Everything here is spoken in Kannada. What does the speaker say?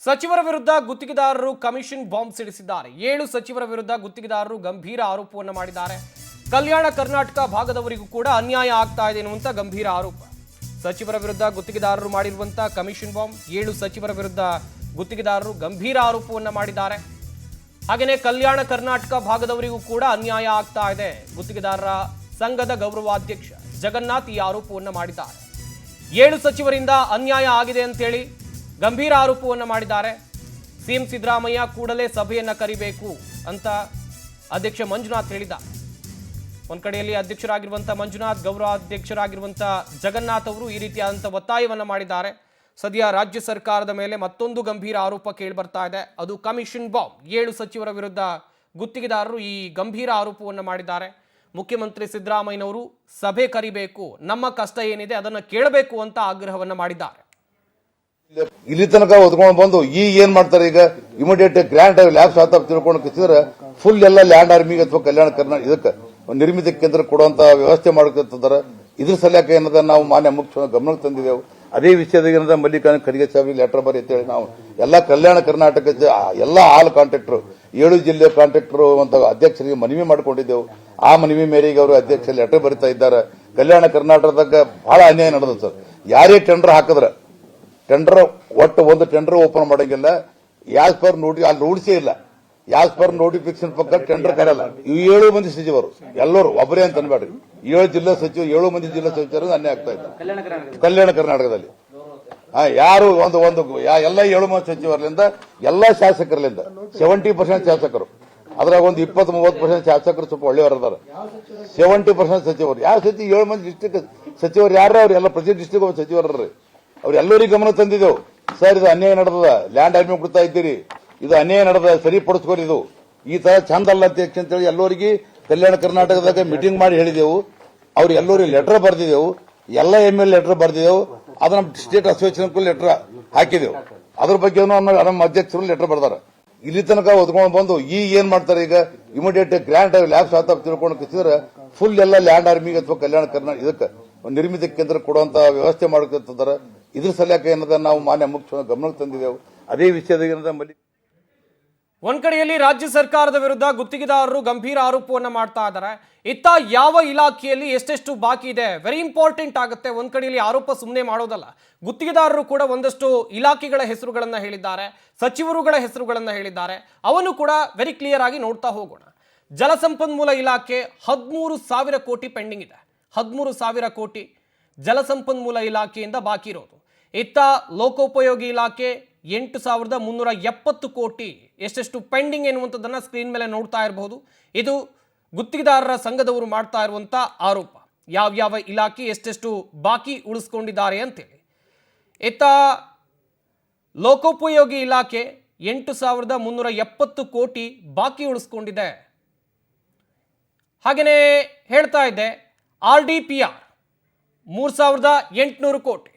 ಸಚಿವರ ವಿರುದ್ಧ ಗುತ್ತಿಗೆದಾರರು ಕಮಿಷನ್ ಬಾಂಬ್ ಸಿಡಿಸಿದ್ದಾರೆ. 7 ಸಚಿವರ ವಿರುದ್ಧ ಗುತ್ತಿಗೆದಾರರು ಗಂಭೀರ ಆರೋಪವನ್ನು ಮಾಡಿದ್ದಾರೆ. ಕಲ್ಯಾಣ ಕರ್ನಾಟಕ ಭಾಗದವರಿಗೂ ಕೂಡ ಅನ್ಯಾಯ ಆಗ್ತಾ ಇದೆ ಎನ್ನುವಂತ ಗಂಭೀರ ಆರೋಪ. ಸಚಿವರ ವಿರುದ್ಧ ಗುತ್ತಿಗೆದಾರರು ಮಾಡಿರುವಂತ ಕಮಿಷನ್ ಬಾಂಬ್, 7 ಸಚಿವರ ವಿರುದ್ಧ ಗುತ್ತಿಗೆದಾರರು ಗಂಭೀರ ಆರೋಪವನ್ನು ಮಾಡಿದ್ದಾರೆ. ಹಾಗೆಯೇ ಕಲ್ಯಾಣ ಕರ್ನಾಟಕ ಭಾಗದವರಿಗೂ ಕೂಡ ಅನ್ಯಾಯ ಆಗ್ತಾ ಇದೆ. ಗುತ್ತಿಗೆದಾರರ ಸಂಘದ ಗೌರವಾಧ್ಯಕ್ಷ ಜಗನ್ನಾಥ್ ಈ ಆರೋಪವನ್ನು ಮಾಡಿದ್ದಾರೆ. 7 ಸಚಿವರಿಂದ ಅನ್ಯಾಯ ಆಗಿದೆ ಅಂತೇಳಿ ಗಂಭೀರ ಆರೋಪವನ್ನು ಮಾಡಿದ್ದಾರೆ. ಸಿಎಂ ಸಿದ್ದರಾಮಯ್ಯ ಕೂಡಲೇ ಸಭೆಯನ್ನ ಕರಿಬೇಕು ಅಂತ ಅಧ್ಯಕ್ಷ ಮಂಜುನಾಥ್ ಹೇಳಿದ್ದಾರೆ. ಒಂದ್ ಕಡೆಯಲ್ಲಿ ಅಧ್ಯಕ್ಷರಾಗಿರುವಂತಹ ಮಂಜುನಾಥ್, ಗೌರವಾಧ್ಯಕ್ಷರಾಗಿರುವಂತಹ ಜಗನ್ನಾಥ್ ಅವರು ಈ ರೀತಿಯಾದಂತಹ ಒತ್ತಾಯವನ್ನ ಮಾಡಿದ್ದಾರೆ. ಸದ್ಯ ರಾಜ್ಯ ಸರ್ಕಾರದ ಮೇಲೆ ಮತ್ತೊಂದು ಗಂಭೀರ ಆರೋಪ ಕೇಳಿ ಬರ್ತಾ ಇದೆ. ಅದು ಕಮಿಷನ್ ಬಾಂಬ್. 7 ಸಚಿವರ ವಿರುದ್ಧ ಗುತ್ತಿಗೆದಾರರು ಈ ಗಂಭೀರ ಆರೋಪವನ್ನು ಮಾಡಿದ್ದಾರೆ. ಮುಖ್ಯಮಂತ್ರಿ ಸಿದ್ದರಾಮಯ್ಯನವರು ಸಭೆ ಕರಿಬೇಕು, ನಮ್ಮ ಕಷ್ಟ ಏನಿದೆ ಅದನ್ನು ಕೇಳಬೇಕು ಅಂತ ಆಗ್ರಹವನ್ನ ಮಾಡಿದ್ದಾರೆ. ಇಲ್ಲಿ ತನಕ ಹೊತ್ಕೊಂಡು ಬಂದು ಈಗ ಏನ್ ಮಾಡ್ತಾರೆ, ಈಗ ಇಮಿಡಿಯೇಟ್ ಗ್ರ್ಯಾಂಡ್ ಲ್ಯಾಬ್ಸ್ ಆತ ತಿಳ್ಕೊಂಡು ಕಿಸಿದ್ರೆ ಫುಲ್ ಎಲ್ಲ ಲ್ಯಾಂಡ್ ಆರ್ಮಿಗೆ ಅಥವಾ ಕಲ್ಯಾಣ ಕರ್ನಾಟಕ ಇದಕ್ಕೆ ನಿರ್ಮಿತ ಕೇಂದ್ರ ಕೊಡುವಂತ ವ್ಯವಸ್ಥೆ ಮಾಡ್ಕೊತಿದ್ದಾರೆ. ಇದ್ರ ಸಲಕ ಏನದ ನಾವು ಮಾನ್ಯ ಮುಖ್ಯ ಗಮನಕ್ಕೆ ತಂದಿದ್ದೆವು. ಅದೇ ವಿಷಯದಾಗ ಏನದ ಮಲ್ಲಿಕಾರ್ಜುನ ಖರ್ಗೆ ಸಾಹೇಬ್ ಲೆಟರ್ ಬರೀ ಅಂತ ಹೇಳಿ ನಾವು ಎಲ್ಲಾ ಕಲ್ಯಾಣ ಕರ್ನಾಟಕ ಎಲ್ಲಾ ಆಲ್ ಕಾಂಟ್ರಾಕ್ಟರ್ 7 ಜಿಲ್ಲೆ ಕಾಂಟ್ರಾಕ್ಟರ್ ಅಂತ ಅಧ್ಯಕ್ಷರಿಗೆ ಮನವಿ ಮಾಡಿಕೊಂಡಿದ್ದೆವು. ಆ ಮನವಿ ಮೇರೆಗೆ ಅವರು ಅಧ್ಯಕ್ಷ ಲೆಟರ್ ಬರೀತಾ ಇದ್ದಾರೆ. ಕಲ್ಯಾಣ ಕರ್ನಾಟಕದಾಗ ಬಹಳ ಅನ್ಯಾಯ ನಡೆದ ಸರ್. ಯಾರೇ ಟೆಂಡರ್ ಹಾಕಿದ್ರ ಟೆಂಡರ್ ಒಟ್ಟು ಒಂದು ಟೆಂಡರ್ ಓಪನ್ ಮಾಡಂಗಿಲ್ಲ. ಯಾಸ್ ಪರ್ ಅಲ್ಲಿ ರೂಲ್ಸೇ ಇಲ್ಲ. ಯಾಸ್ ಪರ್ ನೋಟಿಫಿಕೇಶನ್ ಪ್ರಕಾರ ಟೆಂಡರ್ ಕರೆಯಲ್ಲ. 7 ಮಂದಿ ಸಚಿವರು ಎಲ್ಲರೂ ಒಬ್ಬರೇ ಅಂತ ಅನ್ಬೇಡ್ರಿ. 7 ಜಿಲ್ಲಾ ಸಚಿವರು 7 ಮಂದಿ ಜಿಲ್ಲಾ ಸಚಿವರು ಅನ್ಯಾಯ ಆಗ್ತಾ ಇದ್ದಾರೆ ಕಲ್ಯಾಣ ಕರ್ನಾಟಕದಲ್ಲಿ. ಯಾರು ಒಂದು ಎಲ್ಲ 7 ಮಂದಿ ಸಚಿವರಿಂದ ಎಲ್ಲಾ ಶಾಸಕರಲ್ಲಿಂದ 70% ಶಾಸಕರು, ಅದ್ರಾಗ ಒಂದು 20-30% ಶಾಸಕರು ಸ್ವಲ್ಪ ಒಳ್ಳೆಯವರಿದ್ದಾರೆ. 70% ಸಚಿವರು ಯಾವ ಸಚಿವ 7 ಮಂದಿ ಡಿಸ್ಟಿಕ್ ಸಚಿವರು ಯಾರು ಅವ್ರು ಎಲ್ಲ ಪ್ರತಿ ಡಿಸ್ಟಿಕ್ ಸಚಿವರ್ರಿ. ಅವ್ರೆಲ್ಲರಿಗೂ ಗಮನ ತಂದಿದ್ದೆವು. ಸರ್ ಇದು ಅನ್ಯಾಯ ನಡೆದ, ಲ್ಯಾಂಡ್ ಆರ್ಮಿ ಕೊಡ್ತಾ ಇದ್ದೀರಿ, ಇದು ಅನ್ಯಾಯ ನಡೆದ, ಸರಿಪಡಿಸ್ಕೊರಿ, ಇದು ಈ ತರ ಚಂದ ಅಲ್ಲ ಅಂತ ಹೇಳಿ ಎಲ್ಲರಿಗೆ ಕಲ್ಯಾಣ ಕರ್ನಾಟಕದಾಗ ಮೀಟಿಂಗ್ ಮಾಡಿ ಹೇಳಿದೆವು. ಅವ್ರು ಎಲ್ಲರಿಗೆ ಲೆಟರ್ ಬರೆದಿದ್ದೆವು. ಎಲ್ಲ MLA ಲೆಟರ್ ಬರೆದಿದ್ದೆವು. ಅದು ನಮ್ಮ ಸ್ಟೇಟ್ ಅಸೋಸಿಯೇಷನ್ ಲೆಟರ್ ಹಾಕಿದೆವು. ಅದ್ರ ಬಗ್ಗೆ ನಮ್ಮ ಅಧ್ಯಕ್ಷರು ಲೆಟರ್ ಬರ್ದಾರೆ. ಇಲ್ಲಿ ತನಕ ಹೊತ್ಕೊಂಡು ಬಂದು ಈಗ ಏನ್ ಮಾಡ್ತಾರೆ, ಈಗ ಇಮಿಡಿಯೇಟ್ ಗ್ರ್ಯಾಂಡ್ ಲ್ಯಾಬ್ಸ್ ಆತ ತಿಳ್ಕೊಂಡು ಕಿಸಿದ್ರೆ ಫುಲ್ ಎಲ್ಲ ಲ್ಯಾಂಡ್ ಆರ್ಮಿಗೆ ಅಥವಾ ಕಲ್ಯಾಣ ಕರ್ನಾಟಕ ಇದಕ್ಕೆ ನಿರ್ಮಿತ ಕೇಂದ್ರ ಕೊಡುವಂತ ವ್ಯವಸ್ಥೆ ಮಾಡ್ಕೊತಿದ್ದಾರೆ. ಇದ್ರ ಸಲಕ ಏನದ ನಾವು ಮಾನ್ಯ ಮುಖ್ಯ ಗಮನಕ್ಕೆ ತಂದಿದ್ದೆವು. ಅದೇ ವಿಷಯದಾಗ ಏನದ ಒಂದ್ ಕಡೆಯಲ್ಲಿ ರಾಜ್ಯ ಸರ್ಕಾರದ ವಿರುದ್ಧ ಗುತ್ತಿಗೆದಾರರು ಗಂಭೀರ ಆರೋಪವನ್ನ ಮಾಡ್ತಾ ಇದ್ದಾರೆ. ಇತ್ತ ಯಾವ ಇಲಾಖೆಯಲ್ಲಿ ಎಷ್ಟೆಷ್ಟು ಬಾಕಿ ಇದೆ ವೆರಿ ಇಂಪಾರ್ಟೆಂಟ್ ಆಗುತ್ತೆ. ಒಂದ್ ಕಡೆಯಲ್ಲಿ ಆರೋಪ ಸುಮ್ಮನೆ ಮಾಡೋದಲ್ಲ. ಗುತ್ತಿಗೆದಾರರು ಕೂಡ ಒಂದಷ್ಟು ಇಲಾಖೆಗಳ ಹೆಸರುಗಳನ್ನ ಹೇಳಿದ್ದಾರೆ, ಸಚಿವರುಗಳ ಹೆಸರುಗಳನ್ನ ಹೇಳಿದ್ದಾರೆ. ಅವನ್ನು ಕೂಡ ವೆರಿ ಕ್ಲಿಯರ್ ಆಗಿ ನೋಡ್ತಾ ಹೋಗೋಣ. ಜಲಸಂಪನ್ಮೂಲ ಇಲಾಖೆ 13,000 ಕೋಟಿ ಪೆಂಡಿಂಗ್ ಇದೆ. 13,000 ಕೋಟಿ ಜಲಸಂಪನ್ಮೂಲ ಇಲಾಖೆಯಿಂದ ಬಾಕಿ ಇರೋದು. ಇತ್ತ ಲೋಕೋಪಯೋಗಿ ಇಲಾಖೆ 8,370 ಕೋಟಿ ಎಷ್ಟೆಷ್ಟು ಪೆಂಡಿಂಗ್ ಎನ್ನುವಂಥದ್ದನ್ನು ಸ್ಕ್ರೀನ್ ಮೇಲೆ ನೋಡ್ತಾ ಇರಬಹುದು. ಇದು ಗುತ್ತಿಗೆದಾರರ ಸಂಘದವರು ಮಾಡ್ತಾ ಇರುವಂಥ ಆರೋಪ. ಯಾವ್ಯಾವ ಇಲಾಖೆ ಎಷ್ಟೆಷ್ಟು ಬಾಕಿ ಉಳಿಸ್ಕೊಂಡಿದ್ದಾರೆ ಅಂತೇಳಿ. ಇತ್ತ ಲೋಕೋಪಯೋಗಿ ಇಲಾಖೆ 8,370 ಕೋಟಿ ಬಾಕಿ ಉಳಿಸ್ಕೊಂಡಿದೆ. ಹಾಗೆಯೇ ಹೇಳ್ತಾ ಇದ್ದೆ RDPR 3,800 ಕೋಟಿ,